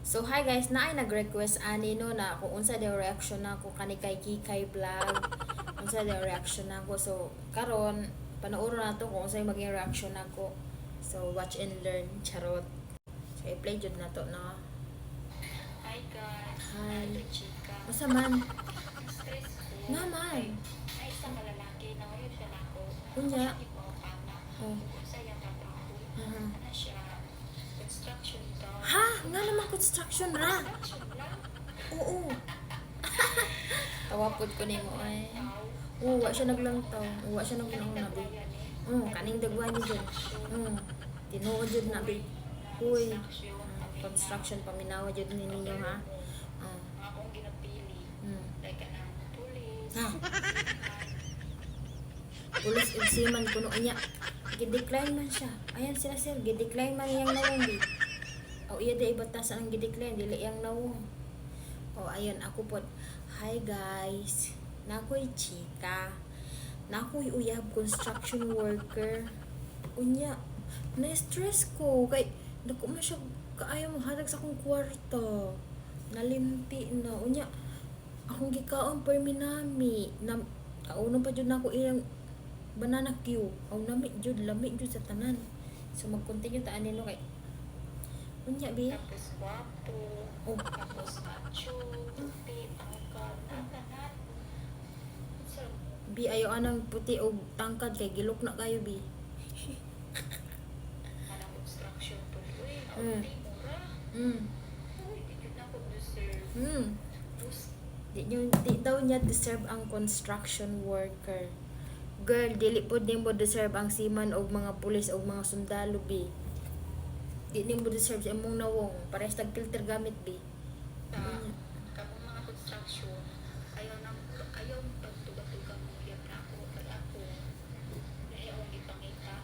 So hi guys, naay nag-request ani no na kung unsa daw reaction nako kani kay Kikay vlog. Unsa daw reaction nako. So karon panooron nato kung unsa yung maging reaction nako. So watch and learn, charot. So i-play jud nato na. Hi guys, Hi. ito chika. Unsa man? Stress ko. Naman. Ay isang malalaki na ngayon siya na ako. Unya. Ako siya ipapana. Oh. Kung sa iyang trabaho. Mhm. Ano siya? Construction daw. Ha, nga naman construction ra. Construction lang. Oo. Tawapod ko nimo ay. Tao. Oo, wa siya naglantaw. Wa siya naglantaw na bi. Kaya ni. Kaning dagwan ni jud. Tinuod jud na bi. Uy. Construction paminawa jud ni ninyo ha. Akong ginapili. Like anang police. Ha. Pulis ibsiman kuno anya. Gidecline man siya. Ayan sila sir, gidecline man yang nawong bi. O iya day batas ang gidecline dili yang nawong. O ayun ako pod. Hi guys. Nakoy chika. Nakoy uyab construction worker. Unya, na-stress ko kay dako man siya kaayo mo hatag sa akong kwarta. Nalimti na unya. Akong gikaon perminami na kauno pa jud nako ilang banana Q. Aw nami jud lami jud sa tanan. So mag-continue ta anilo kay unya bi. Tapos guwapo. Oh. Tapos macho. Puti. Tangkad. Nakanan. So, Bi ayo anang puti og tangkad kay gilok na kayo bi. anang construction po. Uy, Mm. okay, mura. Mm. Uy, di yun ako deserve. Bus. Di daw niya deserve ang construction worker. Girl, dili po din mo deserve ang seaman og mga pulis og mga sundalo bi. Di din mo deserve sa imong nawong. Parehas tag filter gamit bi. Kamong mga construction, ayaw pagtuga-tuga mo yan ako. Kaya ako, ayaw ang ipangita.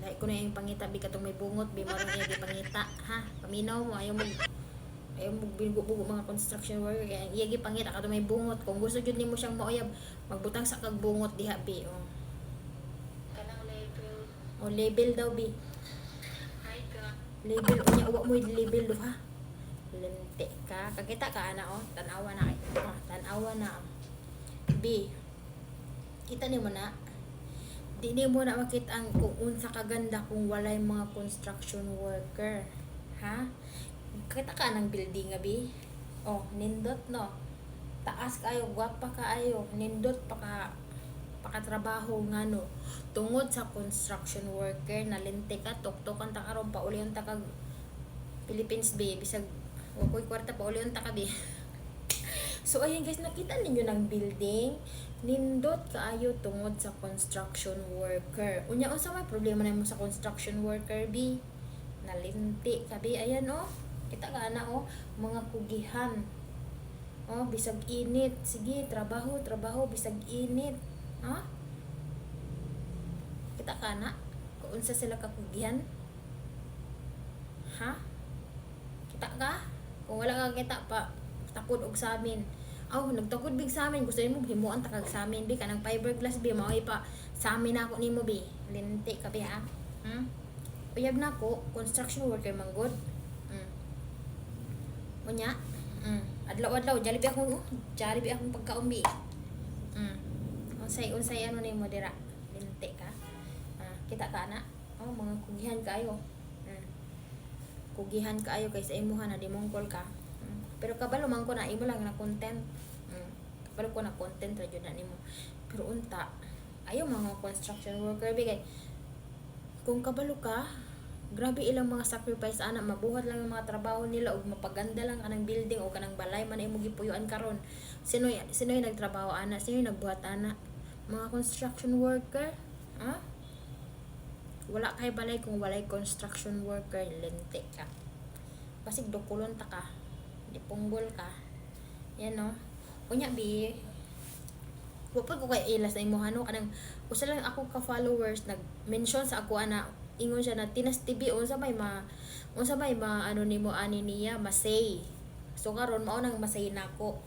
Lahi ko na yung pangita bi katong may bungot bi marang iya di pangita ha. Paminaw mo ayaw mo binugo-bugo mga construction worker kaya iya gi pangita katong may bungot. Kung gusto jud nimo siyang mauyab, magbutang sa kag bungot diha bi. Kanang level, O label daw bi. hi ka. Label unya uwa mo label do ha. Lente ka. Kakita ka ana tanawa na kay. Tanawa na. B. Kita nimo na. Di mo na makita ang kung unsa kaganda kung walay mga construction worker. Ha? Kita ka ng building nga bi. Oh, nindot no. Taas kayo, gwapa kaayo, nindot pakatrabaho nga no. Tungod sa construction worker na lente ka, tuktokan ta karon pa uli ta kag Philippines bi bisag wakoy kwarta pa uli ta ka bi. So ayan guys, nakita ninyo ng building, nindot kaayo tungod sa construction worker. Unya unsa may problema nimo sa construction worker bi? Nalinti ka bi, ayan oh. Kita ka na oh, mga kugihan. Oh, bisag init. Sige, trabaho bisag init. Ha? Kita ka na kung unsa sila kakugihan? Ha? Kita ka? Kung wala ka kita pa takod og sa amin. Aw, nagtakod big sa amin. Gusto nimo himuan takag sa amin bi kanang fiberglass bi mao pa sa amin ako nimo bi. Linti ka bi ha. Uyab na ko construction worker manggod. Unya. Adlaw-adlaw jalibi akong pagkaumbi. Unsay ano nimo dira? Linti ka. Kita ka na. Oh, mga kugihan kaayo. Kugihan kaayo kay sa imuha na di mongkol ka. Pero kabalo man ko na imo lang na content. Kabalo ko na content ra jud na nimo. Pero unta ayo mga construction worker bigay. Kung kabalo ka, grabe ilang mga sacrifice ana, mabuhat lang yung mga trabaho nila ug mapaganda lang kanang building o kanang balay man imo gipuyuan karon. Sino nagtrabaho ana? Sino nagbuhat ana? Mga construction worker? Ha? Wala kay balay kung walay construction worker, lente ka. Basig dokulon ta ka. Di punggol ka. Yan no. Unya bi. Wapag ko kay ilas na imuhano kanang usa lang ako ka followers nag-mention sa ako ana ingon siya na Tinas TV unsa may ano nimo ani niya masay. So karon mao nang masay nako.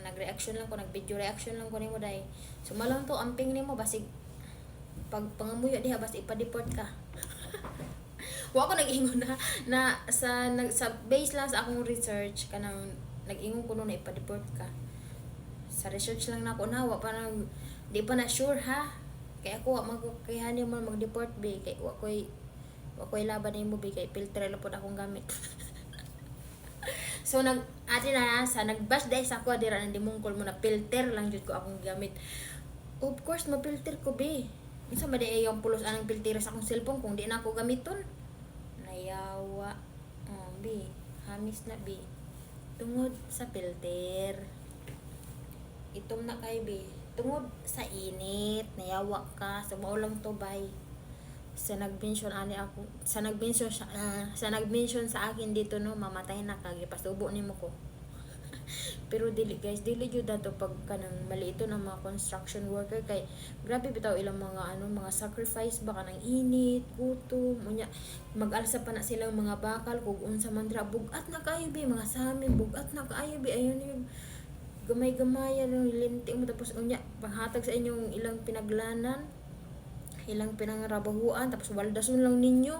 Nag-reaction lang ko, nag-video reaction lang ko nimo dai. So malang to amping nimo basig pag pangamuyo diha basta ipa-deport ka. Wa ko nag-ingon na sa base lang sa akong research kanang nag-ingon ko na ipa-deport ka. Sa research lang na ako nawa parang di pa na sure ha. Kaya ako magkayahan mo mag-deport be kay wa ko'y laban nimo be kay filter lang pud akong gamit. So ati na sa nag-bash dahil sa ako dira nang dimungkol mo na filter lang jud ko akong gamit. Of course ma-filter ko be. Isa ba di yung pulos anang filter sa akong cellphone kung di na ako gamiton. Nayawa. Oh, be. Hamis na be. Tungod sa filter. Itom na kay be. Tungod sa init. Nayawa ka. So maulang to bay. Sa nag-mention ani ako. Sa nag-mention sa akin dito no, mamatay na kag ipasubo nimo ko. Pero dili guys, dili jud dato pag kanang maliito ng mga construction worker kay grabe bitaw ilang mga mga sacrifice ba kanang init, gutom, unya mag-alsa pa na silang mga bakal kung unsa man dira bugat na kayo be mga samin bugat na kayo be ayon yung gamay-gamay yung linti mo tapos unya panghatag sa inyong ilang pinaglanan, ilang pinangrabahuan tapos waldason lang ninyo.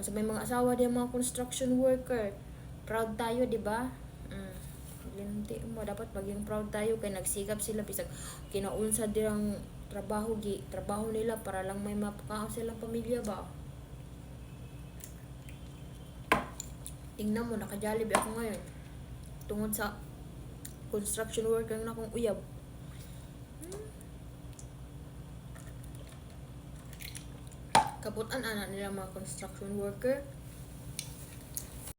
Sa may mga asawa diyan mga construction worker. Proud tayo, di ba? Linti mo dapat maging proud tayo kay nagsigap sila bisag kinaunsa dirang trabaho nila para lang may mapakaon silang pamilya ba. Tingnan mo naka-Jollibee ako ngayon tungod sa construction worker na akong uyab. Kaputan ana nila mga construction worker.